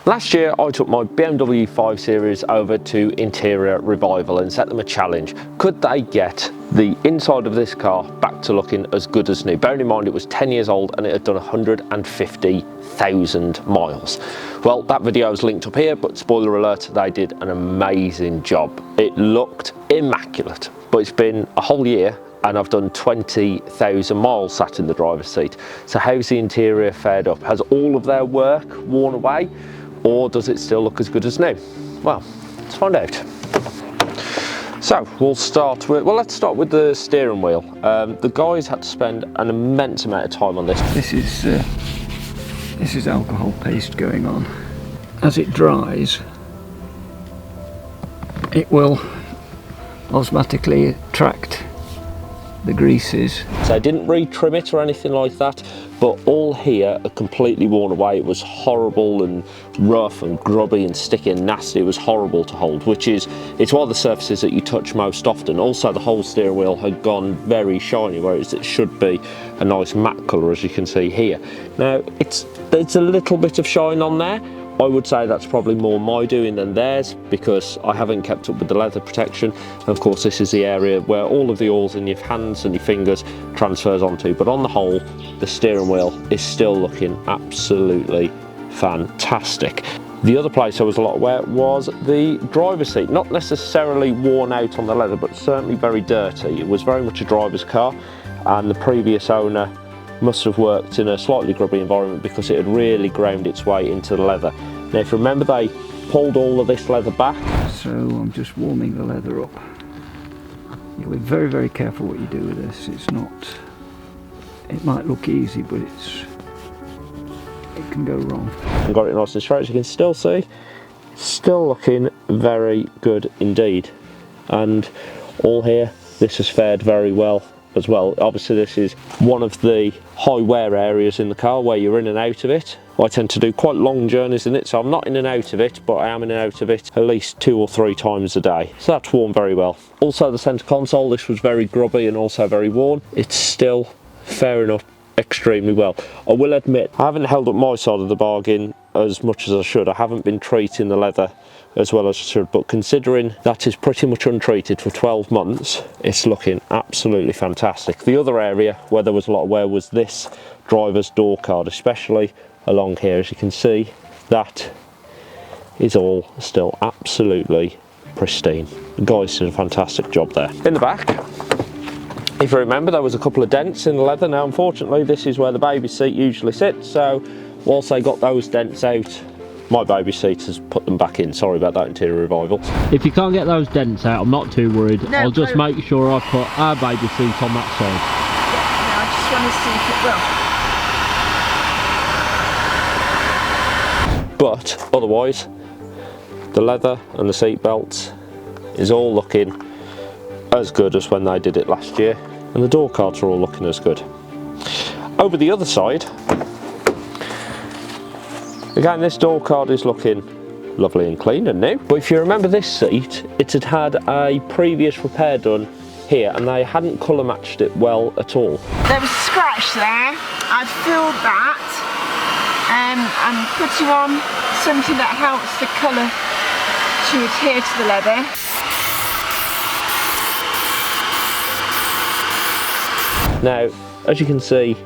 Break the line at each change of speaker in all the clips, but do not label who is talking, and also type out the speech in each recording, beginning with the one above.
Last year I took my BMW 5 Series over to Interior Revival and set them a challenge. Could they get the inside of this car back to looking as good as new? Bearing in mind it was 10 years old and it had done 150,000 miles. Well, that video is linked up here, but spoiler alert, they did an amazing job. It looked immaculate, but it's been a whole year and I've done 20,000 miles sat in the driver's seat. So how's the interior fared up? Has all of their work worn away, or does it still look as good as new? Well, let's find out. So we'll start with, well, let's start with the steering wheel. The guys had to spend an immense amount of time on this.
This is alcohol paste going on. As it dries, it will osmotically attract the greases.
So I didn't retrim it or anything like that, but all here are completely worn away. It was horrible and rough and grubby and sticky and nasty. It was horrible to hold, it's one of the surfaces that you touch most often. Also, the whole steering wheel had gone very shiny, whereas it should be a nice matte colour, as you can see here. Now, it's a little bit of shine on there. I would say that's probably more my doing than theirs, because I haven't kept up with the leather protection. And of course, this is the area where all of the oils in your hands and your fingers transfers onto. But on the whole, the steering wheel is still looking absolutely fantastic. The other place I was a lot aware was the driver's seat. Not necessarily worn out on the leather, but certainly very dirty. It was very much a driver's car, and the previous owner must have worked in a slightly grubby environment because it had really ground its way into the leather. Now, if you remember, they pulled all of this leather back.
So I'm just warming the leather up. You'll be very, very careful what you do with this. It might look easy, but it can go wrong.
And got it nice and straight, as you can still see. Still looking very good indeed. And all here, this has fared very well as well. Obviously, this is one of the high wear areas in the car where you're in and out of it. I tend to do quite long journeys in it, so I'm not in and out of it, but I am in and out of it at least 2 or 3 times a day. So that's worn very well. Also, the centre console, this was very grubby and also very worn. It's still faring up extremely well. I will admit, I haven't held up my side of the bargain as much as I should. I haven't been treating the leather as well as I should, but considering that is pretty much untreated for 12 months, it's looking absolutely fantastic. The other area where there was a lot of wear was this driver's door card, especially along here. As you can see, that is all still absolutely pristine. The guys did a fantastic job there. In the back, if you remember, there was a couple of dents in the leather. Now, unfortunately, this is where the baby seat usually sits, so whilst they got those dents out, my baby seat has put them back in. Sorry about that, Interior Revival.
If you can't get those dents out, I'm not too worried.
No,
I'll just make sure I put our baby seat on that side.
Yeah, no, I just want to see if it will.
But otherwise, the leather and the seat belts is all looking as good as when they did it last year, and the door cards are all looking as good. Over the other side, again, this door card is looking lovely and clean and new. But if you remember this seat, it had had a previous repair done here, and they hadn't colour matched it well at all.
There was a scratch there. I've filled that. I'm putting on something that helps the colour to adhere to the leather.
Now, as you can see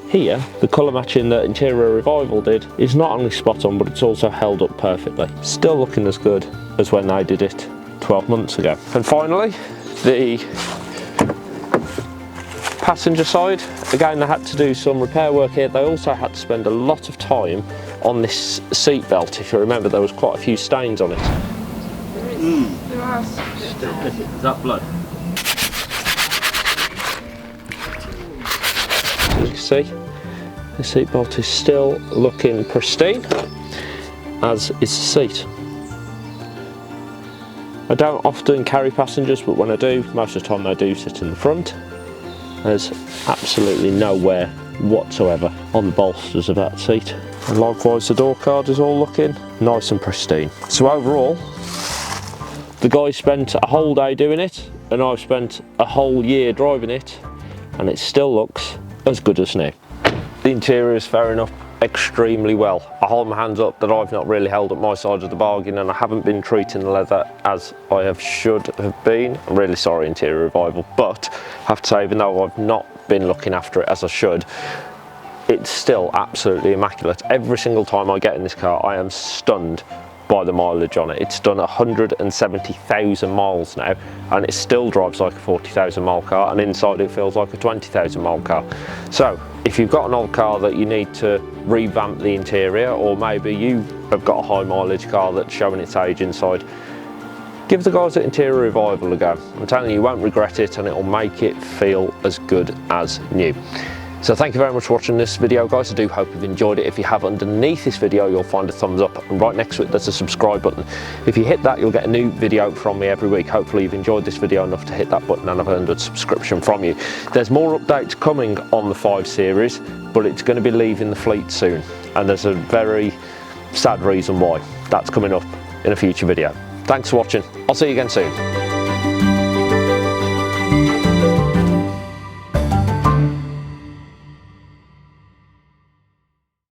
here, the colour matching that Interior Revival did is not only spot on, but it's also held up perfectly. Still looking as good as when I did it 12 months ago. And finally, the passenger side. Again, they had to do some repair work here. They also had to spend a lot of time on this seat belt. If you remember, there was quite a few stains on it.
There are some.
Is that blood?
As you can see, the seat belt is still looking pristine, as is the seat. I don't often carry passengers, but when I do, most of the time they do sit in the front. There's absolutely no wear whatsoever on the bolsters of that seat. And likewise, the door card is all looking nice and pristine. So overall, the guys spent a whole day doing it, and I've spent a whole year driving it, and it still looks as good as new. The interior is faring up extremely well. I hold my hands up that I've not really held up my side of the bargain, and I haven't been treating the leather as I should have been. I'm really sorry, Interior Revival, but I have to say, even though I've not been looking after it as I should, it's still absolutely immaculate. Every single time I get in this car, I am stunned by the mileage on it. It's done 170,000 miles now, and it still drives like a 40,000 mile car, and inside it feels like a 20,000 mile car. So if you've got an old car that you need to revamp the interior, or maybe you have got a high mileage car that's showing its age inside, give the guys at Interior Revival a go. I'm telling you, you won't regret it, and it'll make it feel as good as new. So thank you very much for watching this video, guys. I do hope you've enjoyed it. If you have, underneath this video you'll find a thumbs up, and right next to it there's a subscribe button. If you hit that, you'll get a new video from me every week. Hopefully you've enjoyed this video enough to hit that button and I've earned a subscription from you. There's more updates coming on the 5 Series, but it's going to be leaving the fleet soon, and there's a very sad reason why. That's coming up in a future video. Thanks for watching. I'll see you again soon.